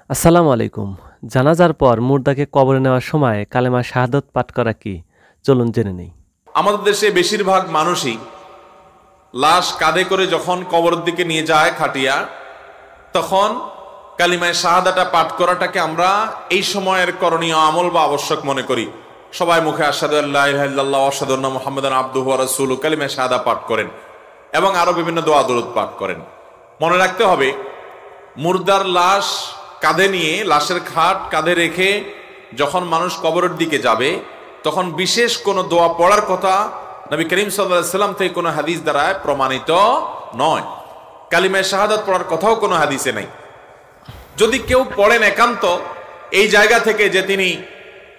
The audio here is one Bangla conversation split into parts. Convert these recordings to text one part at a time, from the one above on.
আসসালামু আলাইকুম। জানাজার পর মুর্দাকে কবরে নেওয়ার সময় কালেমা শাহাদাত পাঠ করা কি? চলুন জেনে নেই। আমাদের দেশে বেশিরভাগ মানুষই লাশ কাঁধে করে যখন কবরের দিকে নিয়ে যায় খাটিয়া, তখন কালিমায়ে শাহাদাটা পাঠ করাটাকে আমরা এই সময়ের করণীয় আমল বা আবশ্যক মনে করি। সবাই মুখে আশহাদু আল্লা ইলাহা ইল্লাল্লাহ ওয়া আশহাদু আন্না মুহাম্মাদান আবদুহু ওয়া রাসূলুহু কালিমায়ে শাহাদা পাঠ করেন এবং আরো বিভিন্ন দোয়া দরুদ পাঠ করেন। মনে রাখতে হবে, মুর্দার লাশ কাঁধে নিয়ে, লাশের খাট কাঁধে রেখে যখন মানুষ কবরের দিকে যাবে, তখন বিশেষ কোনো দোয়া পড়ার কথা নবী করিম সাল্লাল্লাহু আলাইহি সাল্লাম থেকে কোনো হাদিস দ্বারা প্রমাণিত নয়। কালিমায়ে শাহাদাত পড়ার কথাও কোনো হাদিসে নাই। যদি কেউ পড়েন একান্ত এই জায়গা থেকে যে তিনি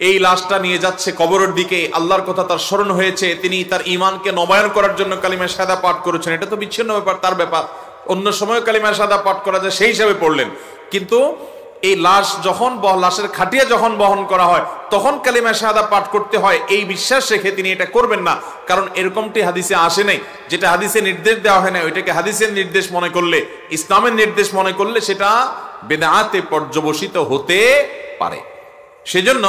এই লাশটা নিয়ে যাচ্ছে কবরের দিকে, আল্লাহর কথা তার স্মরণ হয়েছে, তিনি তার ঈমানকে নবায়ন করার জন্য কালিমায়ে শাহাদা পাঠ করেছেন, এটা তো বিচ্ছিন্ন ব্যাপার, তার ব্যাপার। অন্য সময় কালিমায়ে শাহাদা পাঠ করা যায়, সেই হিসাবে পড়লেন। কিন্তু এই লাশ যখন লাশের খাটিয়া যখন বহন করা হয়, তখন কালিমায়ে শাহাদা পাঠ করতে হয়, এই বিশ্বাস রেখে তিনি এটা করবেন না। কারণ এরকমটি হাদিসে আসে নাই। যেটা হাদিসে নির্দেশ দেওয়া হয় না, ওইটাকে হাদিসের নির্দেশ মনে করলে, ইসলামের নির্দেশ মনে করলে সেটা বেদাতে পর্যবসিত হতে পারে। সেজন্য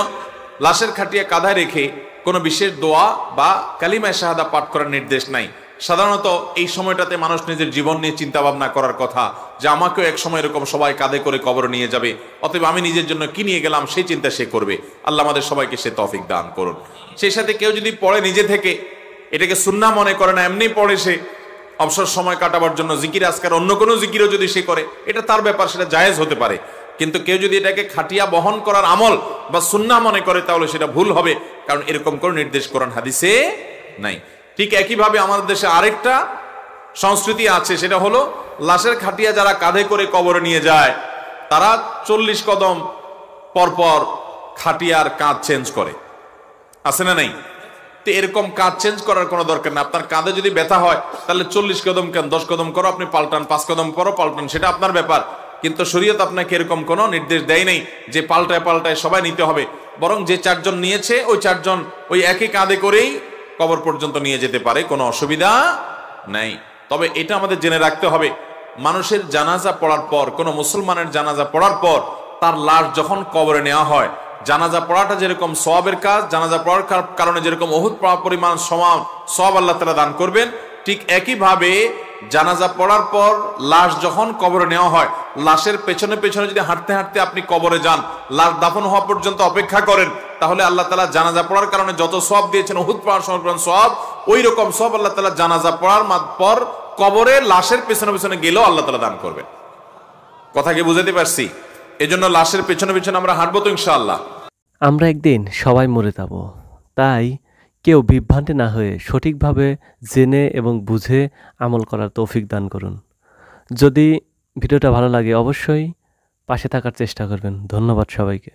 লাশের খাটিয়া কাঁধায় রেখে কোনো বিশেষ দোয়া বা কালিমায়ে শাহাদা পাঠ করার নির্দেশ নাই। সাধারণত এই সময়টাতে মানুষ নিজের জীবন নিয়ে চিন্তা ভাবনা করার কথা, যে আমাকেও এক সময় এরকম সবাই কাঁধে করে কবরে নিয়ে যাবে, অতএব আমি নিজের জন্য কি নিয়ে গেলাম সেই চিন্তা সে করবে। আল্লাহ আমাদের সবাইকে সে তৌফিক দান করুন। সেই সাথে কেউ যদি পড়ে নিজে থেকে, এটাকে সুন্নাহ মনে করে না, এমনি পড়ে সে অবসর সময় কাটাবার জন্য, জিকির আজকার অন্য কোনো জিকিরও যদি সে করে, এটা তার ব্যাপার, সেটা জায়েজ হতে পারে। কিন্তু কেউ যদি এটাকে খাটিয়া বহন করার আমল বা সুন্নাহ মনে করে, তাহলে সেটা ভুল হবে, কারণ এরকম কোনো নির্দেশ কোরআন হাদিসে নাই। ঠিক একইভাবে আমাদের দেশে আরেকটা সংস্কৃতি আছে, সেটা হলো লাশের খাটিয়া যারা কাঁধে করে কবরে নিয়ে যায়, তারা 40 কদম পরপর খাটিয়ার কাঁধ চেঞ্জ করে। আছে না নাই? তো এরকম কাঁধ চেঞ্জ করার কোনো দরকার না। আপনার কাঁধে যদি ব্যথা হয়, তাহলে 40 কদম কেন, 10 কদম করো, আপনি পাল্টান, 5 কদম করো, পাল্টান, সেটা আপনার ব্যাপার। কিন্তু শরীয়ত আপনাকে এরকম কোনো নির্দেশ দেয় নেই যে পাল্টায় পাল্টায় সবাই নিতে হবে। বরং যে 4 জন নিয়েছে, ওই 4 জন ওই একই কাঁধে করেই কবর পর্যন্ত নিয়ে যেতে পারে, কোনো অসুবিধা নাই। তবে এটা আমাদের জেনে রাখতে হবে, মানুষের জানাজা পড়ার পর, কোনো মুসলমানের জানাজা পড়ার পর তার লাশ যখন কবরে নেওয়া হয়, জানাজা পড়াটা যেরকম সওয়াবের কাজ, জানাজা পড়ার কারণে যেরকম উহুদ পরিমাণ সওয়াব আল্লাহ তাআলা দান করবেন, ঠিক একইভাবে জানাজা পড়ার পর লাশ যখন কবরে নেওয়া হয়, লাশের পেছনে পেছনে যদি হাঁটতে হাঁটতে আপনি কবরে যান, লাশ দাফন হওয়া পর্যন্ত অপেক্ষা করেন, তাহলে আল্লাহ তাআলা জানাজা পড়ার কারণে যত সওয়াব দিয়েছেন, উহুদ পড়ার সমান সওয়াব, ওই রকম সওয়াব আল্লাহ তাআলা জানাজা পড়ার পর কবরে লাশের পেছনে পেছনে গেলেও আল্লাহ তাআলা দান করবেন। কথা কি বুঝাতে পারছি? এজন্য লাশের পেছনে পেছনে আমরা হাঁটবো তো ইনশাআল্লাহ। আমরা একদিন সবাই মরে যাব, তাই কেউ বিভ্রান্তি না হয়ে সঠিকভাবে জেনে এবং বুঝে আমল করার তৌফিক দান করুন। যদি ভিডিওটা ভালো লাগে অবশ্যই পাশে থাকার চেষ্টা করবেন। ধন্যবাদ সবাইকে।